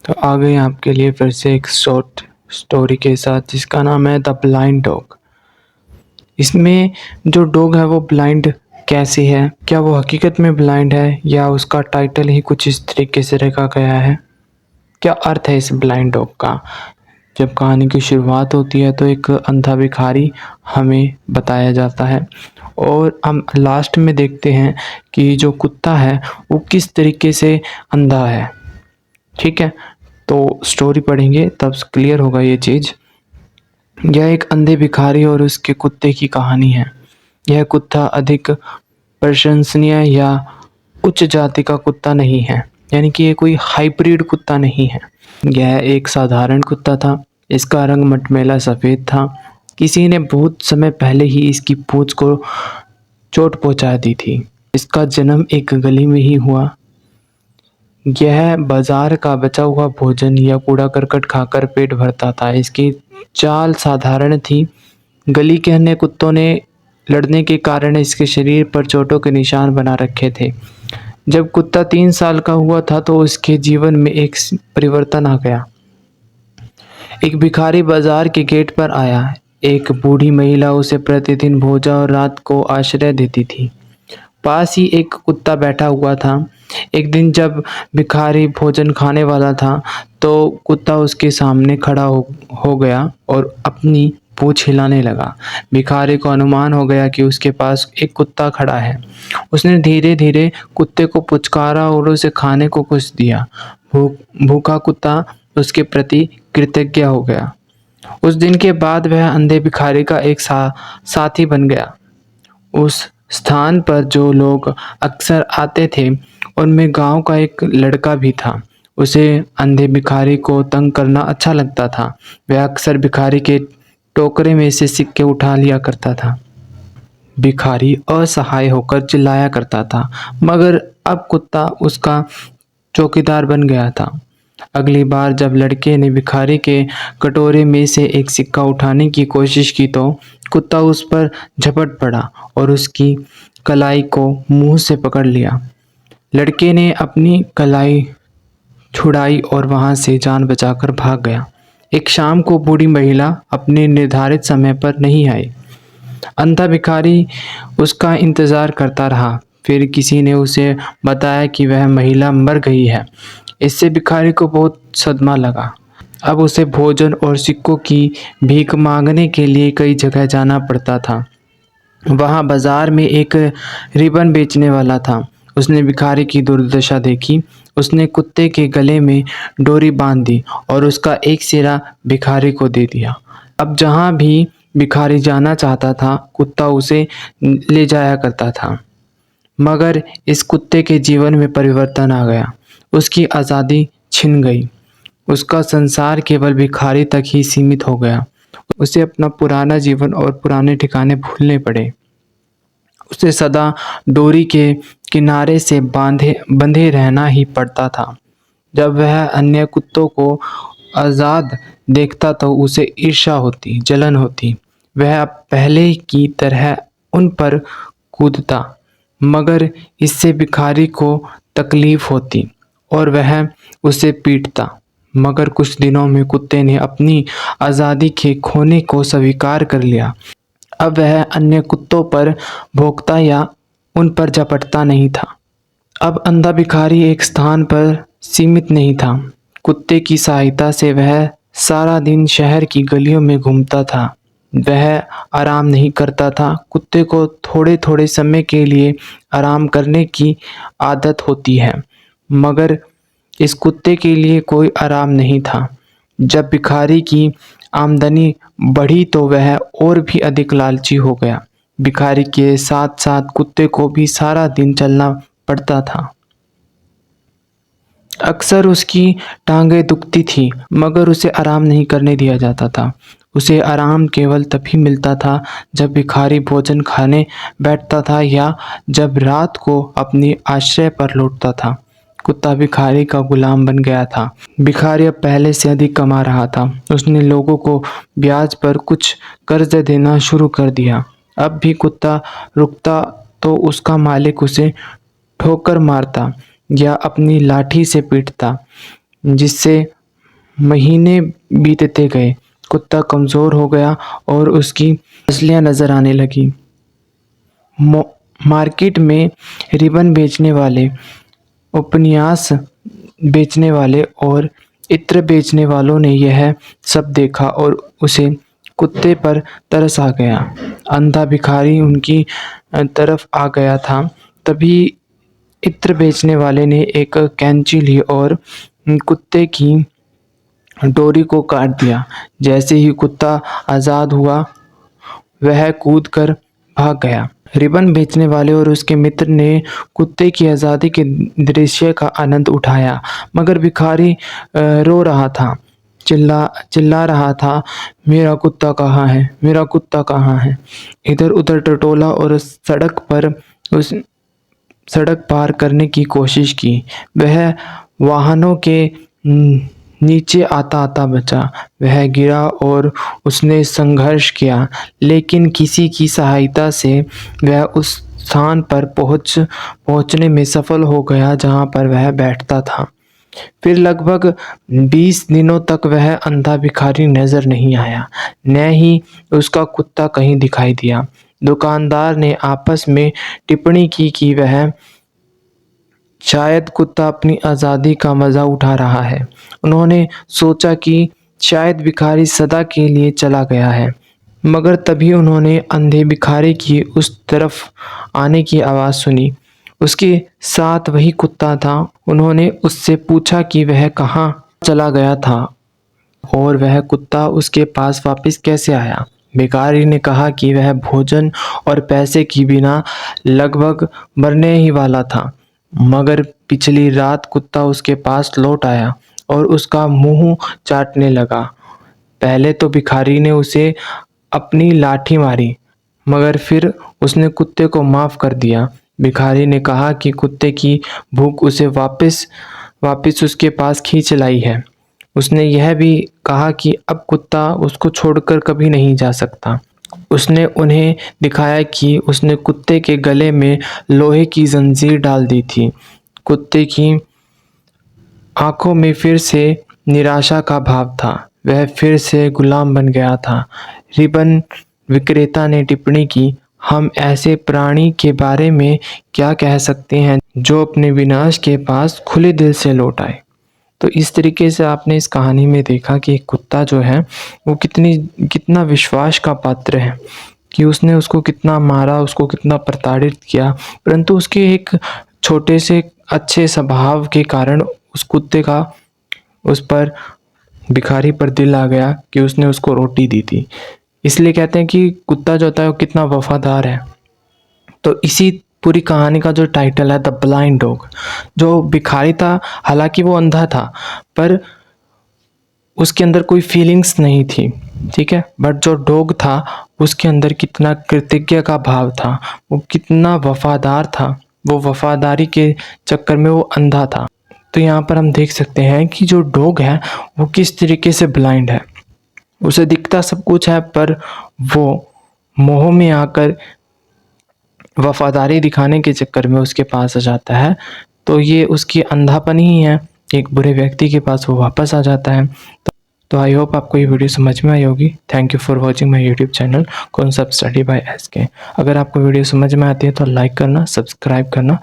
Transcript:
तो आ गए आपके लिए फिर से एक शॉर्ट स्टोरी के साथ जिसका नाम है द ब्लाइंड डॉग। इसमें जो डॉग है वो ब्लाइंड कैसे है, क्या वो हकीकत में ब्लाइंड है या उसका टाइटल ही कुछ इस तरीके से रखा गया है, क्या अर्थ है इस ब्लाइंड डॉग का। जब कहानी की शुरुआत होती है तो एक अंधा भिखारी हमें बताया जाता है और हम लास्ट में देखते हैं कि जो कुत्ता है वो किस तरीके से अंधा है। ठीक है, तो स्टोरी पढ़ेंगे तब क्लियर होगा ये चीज़। यह एक अंधे भिखारी और उसके कुत्ते की कहानी है। यह कुत्ता अधिक प्रशंसनीय या उच्च जाति का कुत्ता नहीं है, यानी कि ये कोई हाइब्रिड कुत्ता नहीं है। यह एक साधारण कुत्ता था। इसका रंग मटमैला सफ़ेद था। किसी ने बहुत समय पहले ही इसकी पूंछ को चोट पहुंचा दी थी। इसका जन्म एक गली में ही हुआ। यह बाजार का बचा हुआ भोजन या कूड़ा करकट खाकर पेट भरता था। इसकी चाल साधारण थी। गली के अन्य कुत्तों ने लड़ने के कारण इसके शरीर पर चोटों के निशान बना रखे थे। जब कुत्ता 3 साल का हुआ था तो उसके जीवन में एक परिवर्तन आ गया। एक भिखारी बाजार के गेट पर आया। एक बूढ़ी महिला उसे प्रतिदिन भोजन और रात को आश्रय देती थी। पास ही एक कुत्ता बैठा हुआ था। एक दिन जब भिखारी भोजन खाने वाला था तो कुत्ता उसके सामने खड़ा हो गया और अपनी पूंछ हिलाने लगा। भिखारी को अनुमान हो गया कि उसके पास एक कुत्ता खड़ा है। उसने धीरे धीरे कुत्ते को पुचकारा और उसे खाने को कुछ दिया। भूखा कुत्ता उसके प्रति कृतज्ञ हो गया। उस दिन के बाद वह अंधे भिखारी का एक साथी बन गया। उस स्थान पर जो लोग अक्सर आते थे उनमें गांव का एक लड़का भी था। उसे अंधे भिखारी को तंग करना अच्छा लगता था। वह अक्सर भिखारी के टोकरे में से सिक्के उठा लिया करता था। भिखारी असहाय होकर चिल्लाया करता था, मगर अब कुत्ता उसका चौकीदार बन गया था। अगली बार जब लड़के ने भिखारी के कटोरे में से एक सिक्का उठाने की कोशिश की तो कुत्ता उस पर झपट पड़ा और उसकी कलाई को मुंह से पकड़ लिया। लड़के ने अपनी कलाई छुड़ाई और वहां से जान बचाकर भाग गया। एक शाम को बूढ़ी महिला अपने निर्धारित समय पर नहीं आई। अंधा भिखारी उसका इंतजार करता रहा। फिर किसी ने उसे बताया कि वह महिला मर गई है। इससे भिखारी को बहुत सदमा लगा। अब उसे भोजन और सिक्कों की भीख मांगने के लिए कई जगह जाना पड़ता था। वहाँ बाजार में एक रिबन बेचने वाला था। उसने भिखारी की दुर्दशा देखी। उसने कुत्ते के गले में डोरी बांध दी और उसका एक सिरा भिखारी को दे दिया। अब जहाँ भी भिखारी जाना चाहता था कुत्ता उसे ले जाया करता था। मगर इस कुत्ते के जीवन में परिवर्तन आ गया। उसकी आज़ादी छिन गई। उसका संसार केवल भिखारी तक ही सीमित हो गया। उसे अपना पुराना जीवन और पुराने ठिकाने भूलने पड़े। उसे सदा डोरी के किनारे से बंधे रहना ही पड़ता था। जब वह अन्य कुत्तों को आज़ाद देखता तो उसे ईर्ष्या होती, जलन होती। वह अब पहले की तरह उन पर कूदता, मगर इससे भिखारी को तकलीफ होती और वह उसे पीटता। मगर कुछ दिनों में कुत्ते ने अपनी आज़ादी के खोने को स्वीकार कर लिया। अब वह अन्य कुत्तों पर भौंकता या उन पर झपटता नहीं था। अब अंधा भिखारी एक स्थान पर सीमित नहीं था। कुत्ते की सहायता से वह सारा दिन शहर की गलियों में घूमता था। वह आराम नहीं करता था। कुत्ते को थोड़े थोड़े समय के लिए आराम करने की आदत होती है, मगर इस कुत्ते के लिए कोई आराम नहीं था। जब भिखारी की आमदनी बढ़ी तो वह और भी अधिक लालची हो गया। भिखारी के साथ साथ कुत्ते को भी सारा दिन चलना पड़ता था। अक्सर उसकी टांगें दुखती थी, मगर उसे आराम नहीं करने दिया जाता था। उसे आराम केवल तभी मिलता था जब भिखारी भोजन खाने बैठता था या जब रात को अपनी आश्रय पर लौटता था। कुत्ता भिखारी का गुलाम बन गया था। भिखारी अब पहले से अधिक कमा रहा था। उसने लोगों को ब्याज पर कुछ कर्ज देना शुरू कर दिया। अब भी कुत्ता रुकता तो उसका मालिक उसे ठोकर मारता या अपनी लाठी से पीटता, जिससे महीने बीतते गए, कुत्ता कमज़ोर हो गया और उसकी नस्लें नज़र आने लगी। मार्केट में रिबन बेचने वाले, उपन्यास बेचने वाले और इत्र बेचने वालों ने यह सब देखा और उसे कुत्ते पर तरस आ गया। अंधा भिखारी उनकी तरफ आ गया था। तभी इत्र बेचने वाले ने एक कैंची ली और कुत्ते की डोरी को काट दिया। जैसे ही कुत्ता आज़ाद हुआ, वह कूद कर भाग गया। रिबन बेचने वाले और उसके मित्र ने कुत्ते की आज़ादी के दृश्य का आनंद उठाया, मगर भिखारी रो रहा था, चिल्ला रहा था, मेरा कुत्ता कहाँ है, मेरा कुत्ता कहाँ है। इधर उधर टटोला और उस सड़क पार करने की कोशिश की। वह वाहनों के नीचे आता आता बचा। वह गिरा और उसने संघर्ष किया, लेकिन किसी की सहायता से वह उस स्थान पर पहुंचने में सफल हो गया जहां पर वह बैठता था। फिर लगभग 20 दिनों तक वह अंधा भिखारी नजर नहीं आया, न ही उसका कुत्ता कहीं दिखाई दिया। दुकानदार ने आपस में टिप्पणी की कि वह शायद कुत्ता अपनी आज़ादी का मज़ा उठा रहा है। उन्होंने सोचा कि शायद भिखारी सदा के लिए चला गया है, मगर तभी उन्होंने अंधे भिखारी की उस तरफ आने की आवाज़ सुनी। उसके साथ वही कुत्ता था। उन्होंने उससे पूछा कि वह कहाँ चला गया था और वह कुत्ता उसके पास वापस कैसे आया। भिखारी ने कहा कि वह भोजन और पैसे के बिना लगभग मरने ही वाला था, मगर पिछली रात कुत्ता उसके पास लौट आया और उसका मुंह चाटने लगा। पहले तो भिखारी ने उसे अपनी लाठी मारी, मगर फिर उसने कुत्ते को माफ कर दिया। भिखारी ने कहा कि कुत्ते की भूख उसे वापस उसके पास खींच लाई है। उसने यह भी कहा कि अब कुत्ता उसको छोड़कर कभी नहीं जा सकता। उसने उन्हें दिखाया कि उसने कुत्ते के गले में लोहे की जंजीर डाल दी थी। कुत्ते की आंखों में फिर से निराशा का भाव था। वह फिर से गुलाम बन गया था। रिबन विक्रेता ने टिप्पणी की, हम ऐसे प्राणी के बारे में क्या कह सकते हैं जो अपने विनाश के पास खुले दिल से लौट आए। तो इस तरीके से आपने इस कहानी में देखा कि एक कुत्ता जो है वो कितना विश्वास का पात्र है, कि उसने उसको कितना मारा, उसको कितना प्रताड़ित किया, परंतु उसके एक छोटे से अच्छे स्वभाव के कारण उस कुत्ते का उस पर भिखारी पर दिल आ गया कि उसने उसको रोटी दी थी। इसलिए कहते हैं कि कुत्ता जो होता है वो कितना वफादार है। तो इसी पूरी कहानी का जो टाइटल है द ब्लाइंड डॉग। जो भिखारी था, हालांकि वो अंधा था, पर उसके अंदर कोई फीलिंग्स नहीं थी, ठीक है, बट जो डॉग था उसके अंदर कितना कृतज्ञ का भाव था, वो कितना वफादार था। वो वफादारी के चक्कर में वो अंधा था। तो यहाँ पर हम देख सकते हैं कि जो डॉग है वो किस तरीके से ब्लाइंड है। उसे दिखता सब कुछ है, पर वो मोह में आकर वफादारी दिखाने के चक्कर में उसके पास आ जाता है। तो ये उसकी अंधापन ही है, एक बुरे व्यक्ति के पास वो वापस आ जाता है। तो आई होप आपको ये वीडियो समझ में आई होगी। Thank you for watching my YouTube channel concept study by SK. अगर आपको वीडियो समझ में आती है तो लाइक करना, सब्सक्राइब करना।